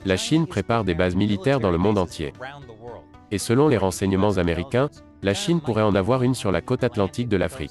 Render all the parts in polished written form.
La Chine prépare des bases militaires dans le monde entier. Et selon les renseignements américains, la Chine pourrait en avoir une sur la côte atlantique de l'Afrique.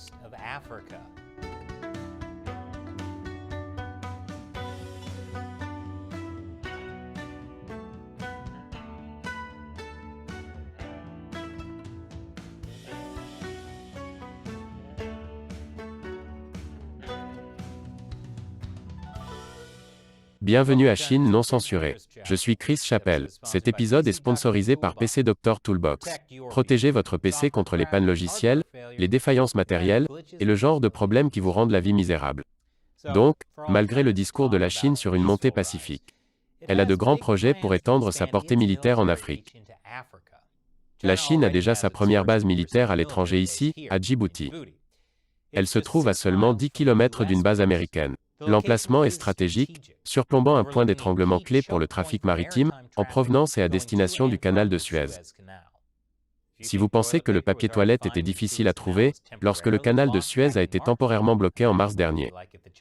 Bienvenue à Chine non censurée. Je suis Chris Chappell. Cet épisode est sponsorisé par PC Doctor Toolbox. Protégez votre PC contre les pannes logicielles, les défaillances matérielles, et le genre de problèmes qui vous rendent la vie misérable. Donc, malgré le discours de la Chine sur une montée pacifique, elle a de grands projets pour étendre sa portée militaire en Afrique. La Chine a déjà sa première base militaire à l'étranger ici, à Djibouti. Elle se trouve à seulement 10 km d'une base américaine. L'emplacement est stratégique, surplombant un point d'étranglement clé pour le trafic maritime, en provenance et à destination du canal de Suez. Si vous pensez que le papier toilette était difficile à trouver, lorsque le canal de Suez a été temporairement bloqué en mars dernier.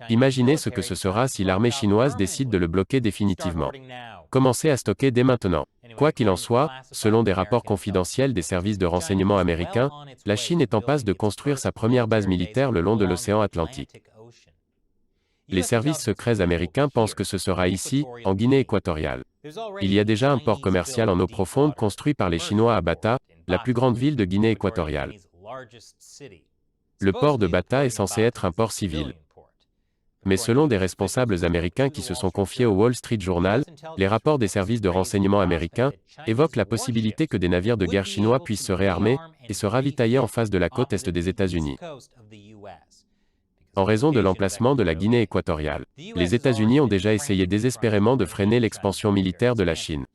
Imaginez ce que ce sera si l'armée chinoise décide de le bloquer définitivement. Commencez à stocker dès maintenant. Quoi qu'il en soit, selon des rapports confidentiels des services de renseignement américains, la Chine est en passe de construire sa première base militaire le long de l'océan Atlantique. Les services secrets américains pensent que ce sera ici, en Guinée équatoriale. Il y a déjà un port commercial en eau profonde construit par les Chinois à Bata, la plus grande ville de Guinée équatoriale. Le port de Bata est censé être un port civil. Mais selon des responsables américains qui se sont confiés au Wall Street Journal, les rapports des services de renseignement américains évoquent la possibilité que des navires de guerre chinois puissent se réarmer et se ravitailler en face de la côte est des États-Unis. En raison de l'emplacement de la Guinée équatoriale, les États-Unis ont déjà essayé désespérément de freiner l'expansion militaire de la Chine.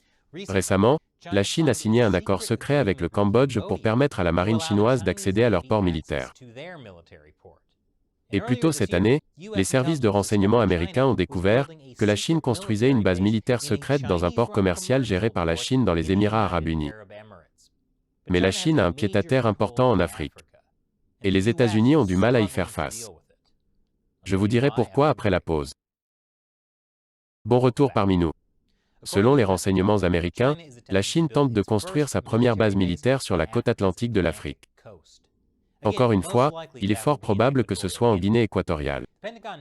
Récemment, la Chine a signé un accord secret avec le Cambodge pour permettre à la marine chinoise d'accéder à leur port militaire. Et plus tôt cette année, les services de renseignement américains ont découvert que la Chine construisait une base militaire secrète dans un port commercial géré par la Chine dans les Émirats arabes unis. Mais la Chine a un pied-à-terre important en Afrique. Et les États-Unis ont du mal à y faire face. Je vous dirai pourquoi après la pause. Bon retour parmi nous. Selon les renseignements américains, la Chine tente de construire sa première base militaire sur la côte atlantique de l'Afrique. Encore une fois, il est fort probable que ce soit en Guinée équatoriale.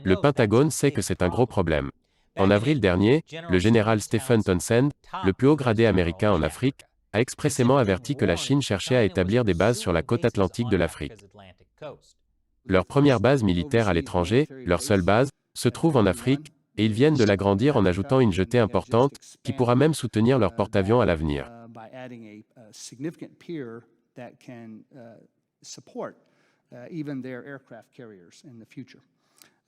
Le Pentagone sait que c'est un gros problème. En avril dernier, le général Stephen Townsend, le plus haut gradé américain en Afrique, a expressément averti que la Chine cherchait à établir des bases sur la côte atlantique de l'Afrique. Leur première base militaire à l'étranger, leur seule base, se trouve en Afrique, et ils viennent de l'agrandir en ajoutant une jetée importante, qui pourra même soutenir leur porte-avions à l'avenir.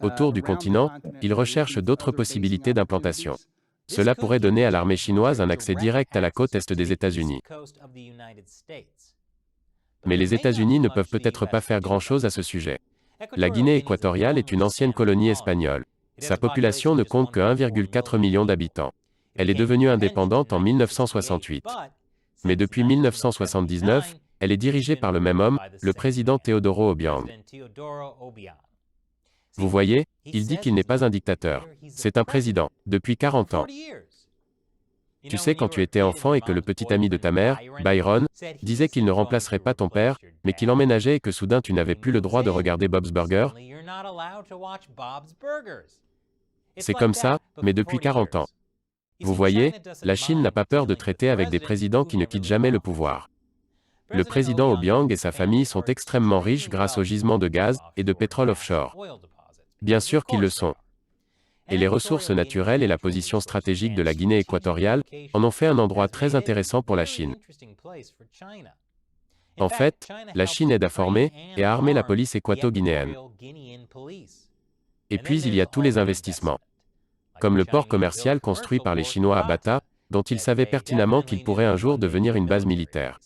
Autour du continent, ils recherchent d'autres possibilités d'implantation. Cela pourrait donner à l'armée chinoise un accès direct à la côte est des États-Unis. Mais les États-Unis ne peuvent peut-être pas faire grand-chose à ce sujet. La Guinée équatoriale est une ancienne colonie espagnole. Sa population ne compte que 1,4 million d'habitants. Elle est devenue indépendante en 1968. Mais depuis 1979, elle est dirigée par le même homme, le président Teodoro Obiang. Vous voyez, il dit qu'il n'est pas un dictateur. C'est un président, depuis 40 ans. Tu sais quand tu étais enfant et que le petit ami de ta mère, Byron, disait qu'il ne remplacerait pas ton père, mais qu'il emménageait et que soudain tu n'avais plus le droit de regarder Bob's Burgers? C'est comme ça, mais depuis 40 ans. Vous voyez, la Chine n'a pas peur de traiter avec des présidents qui ne quittent jamais le pouvoir. Le président Obiang et sa famille sont extrêmement riches grâce aux gisements de gaz et de pétrole offshore. Bien sûr qu'ils le sont. Et les ressources naturelles et la position stratégique de la Guinée équatoriale en ont fait un endroit très intéressant pour la Chine. En fait, la Chine aide à former et à armer la police équato-guinéenne. Et puis il y a tous les investissements. Comme le port commercial construit par les Chinois à Bata, dont ils savaient pertinemment qu'il pourrait un jour devenir une base militaire.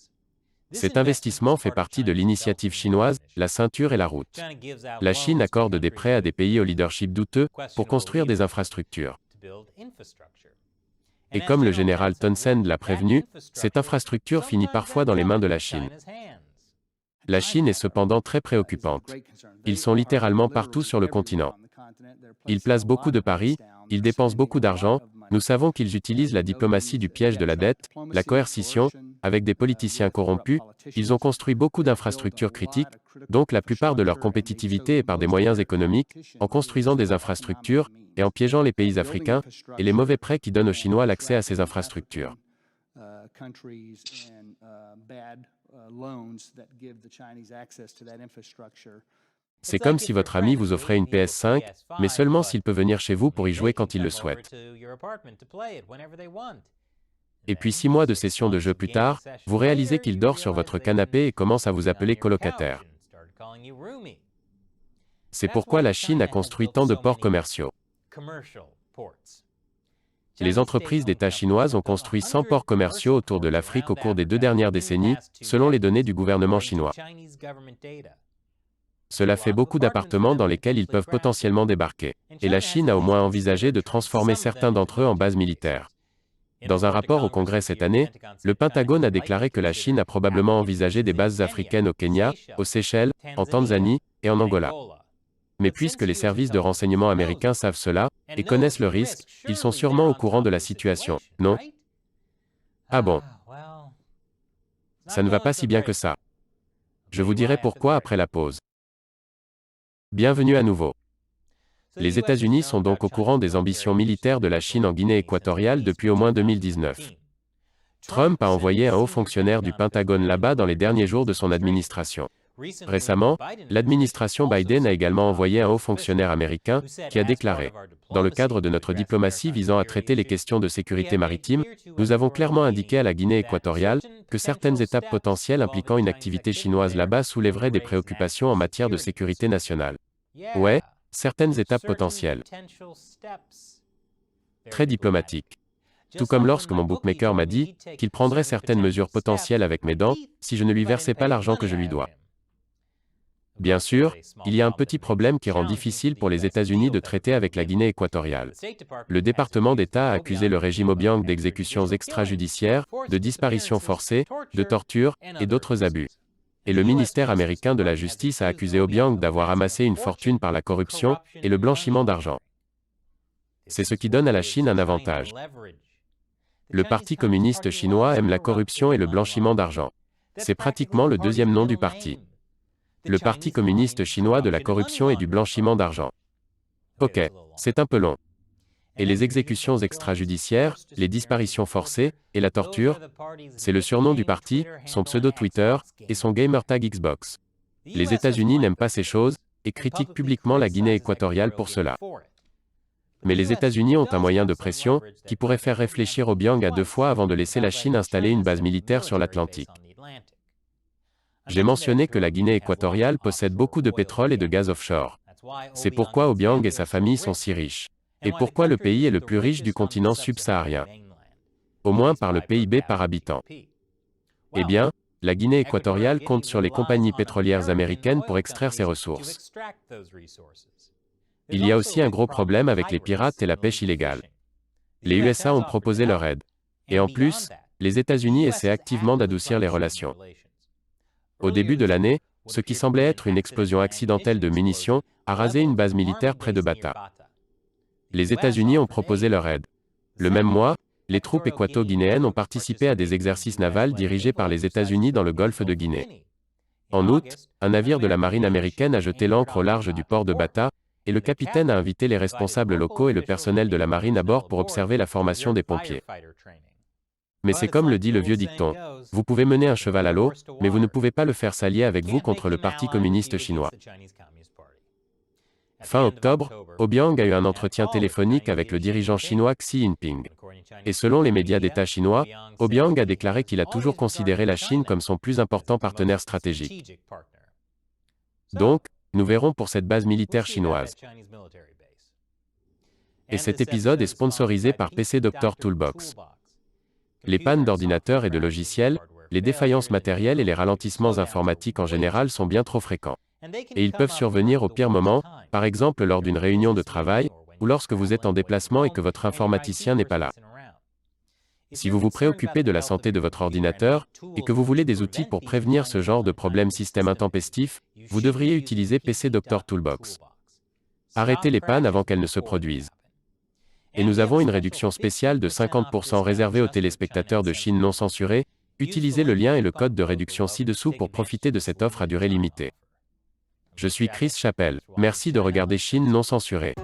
Cet investissement fait partie de l'initiative chinoise, la ceinture et la route. La Chine accorde des prêts à des pays au leadership douteux pour construire des infrastructures. Et comme le général Townsend l'a prévenu, cette infrastructure finit parfois dans les mains de la Chine. La Chine est cependant très préoccupante. Ils sont littéralement partout sur le continent. Ils placent beaucoup de paris, ils dépensent beaucoup d'argent, Nous savons qu'ils utilisent la diplomatie du piège de la dette, la coercition, avec des politiciens corrompus. Ils ont construit beaucoup d'infrastructures critiques, donc la plupart de leur compétitivité est par des moyens économiques, en construisant des infrastructures, et en piégeant les pays africains, et les mauvais prêts qui donnent aux Chinois l'accès à ces infrastructures. C'est comme si votre ami vous offrait une PS5, mais seulement s'il peut venir chez vous pour y jouer quand il le souhaite. Et puis 6 mois de session de jeu plus tard, vous réalisez qu'il dort sur votre canapé et commence à vous appeler colocataire. C'est pourquoi la Chine a construit tant de ports commerciaux. Les entreprises d'État chinoises ont construit 100 ports commerciaux autour de l'Afrique au cours des 2 dernières décennies, selon les données du gouvernement chinois. Cela fait beaucoup d'appartements dans lesquels ils peuvent potentiellement débarquer. Et la Chine a au moins envisagé de transformer certains d'entre eux en bases militaires. Dans un rapport au Congrès cette année, le Pentagone a déclaré que la Chine a probablement envisagé des bases africaines au Kenya, aux Seychelles, en Tanzanie et en Angola. Mais puisque les services de renseignement américains savent cela, et connaissent le risque, ils sont sûrement au courant de la situation, non? Ah bon? Ça ne va pas si bien que ça. Je vous dirai pourquoi après la pause. Bienvenue à nouveau. Les États-Unis sont donc au courant des ambitions militaires de la Chine en Guinée équatoriale depuis au moins 2019. Trump a envoyé un haut fonctionnaire du Pentagone là-bas dans les derniers jours de son administration. Récemment, l'administration Biden a également envoyé un haut fonctionnaire américain, qui a déclaré « Dans le cadre de notre diplomatie visant à traiter les questions de sécurité maritime, nous avons clairement indiqué à la Guinée équatoriale que certaines étapes potentielles impliquant une activité chinoise là-bas soulèveraient des préoccupations en matière de sécurité nationale. » Ouais, certaines étapes potentielles. Très diplomatique. Tout comme lorsque mon bookmaker m'a dit qu'il prendrait certaines mesures potentielles avec mes dents si je ne lui versais pas l'argent que je lui dois. Bien sûr, il y a un petit problème qui rend difficile pour les États-Unis de traiter avec la Guinée équatoriale. Le département d'État a accusé le régime Obiang d'exécutions extrajudiciaires, de disparitions forcées, de torture et d'autres abus. Et le ministère américain de la Justice a accusé Obiang d'avoir amassé une fortune par la corruption et le blanchiment d'argent. C'est ce qui donne à la Chine un avantage. Le Parti communiste chinois aime la corruption et le blanchiment d'argent. C'est pratiquement le deuxième nom du parti. Le Parti communiste chinois de la corruption et du blanchiment d'argent. Ok, c'est un peu long. Et les exécutions extrajudiciaires, les disparitions forcées, et la torture, c'est le surnom du parti, son pseudo Twitter, et son gamertag Xbox. Les États-Unis n'aiment pas ces choses, et critiquent publiquement la Guinée équatoriale pour cela. Mais les États-Unis ont un moyen de pression, qui pourrait faire réfléchir Obiang à 2 fois avant de laisser la Chine installer une base militaire sur l'Atlantique. J'ai mentionné que la Guinée équatoriale possède beaucoup de pétrole et de gaz offshore. C'est pourquoi Obiang et sa famille sont si riches. Et pourquoi le pays est le plus riche du continent subsaharien. Au moins par le PIB par habitant. Eh bien, la Guinée équatoriale compte sur les compagnies pétrolières américaines pour extraire ses ressources. Il y a aussi un gros problème avec les pirates et la pêche illégale. Les USA ont proposé leur aide. Et en plus, les États-Unis essaient activement d'adoucir les relations. Au début de l'année, ce qui semblait être une explosion accidentelle de munitions a rasé une base militaire près de Bata. Les États-Unis ont proposé leur aide. Le même mois, les troupes équato-guinéennes ont participé à des exercices navals dirigés par les États-Unis dans le golfe de Guinée. En août, un navire de la marine américaine a jeté l'ancre au large du port de Bata, et le capitaine a invité les responsables locaux et le personnel de la marine à bord pour observer la formation des pompiers. Mais c'est comme le dit le vieux dicton, vous pouvez mener un cheval à l'eau, mais vous ne pouvez pas le faire s'allier avec vous contre le Parti communiste chinois. Fin octobre, Obiang a eu un entretien téléphonique avec le dirigeant chinois Xi Jinping. Et selon les médias d'État chinois, Obiang a déclaré qu'il a toujours considéré la Chine comme son plus important partenaire stratégique. Donc, nous verrons pour cette base militaire chinoise. Et cet épisode est sponsorisé par PC Doctor Toolbox. Les pannes d'ordinateurs et de logiciels, les défaillances matérielles et les ralentissements informatiques en général sont bien trop fréquents. Et ils peuvent survenir au pire moment, par exemple lors d'une réunion de travail, ou lorsque vous êtes en déplacement et que votre informaticien n'est pas là. Si vous vous préoccupez de la santé de votre ordinateur, et que vous voulez des outils pour prévenir ce genre de problème système intempestif, vous devriez utiliser PC Doctor Toolbox. Arrêtez les pannes avant qu'elles ne se produisent. Et nous avons une réduction spéciale de 50% réservée aux téléspectateurs de Chine non censurés. Utilisez le lien et le code de réduction ci-dessous pour profiter de cette offre à durée limitée. Je suis Chris Chappell. Merci de regarder Chine non censurée.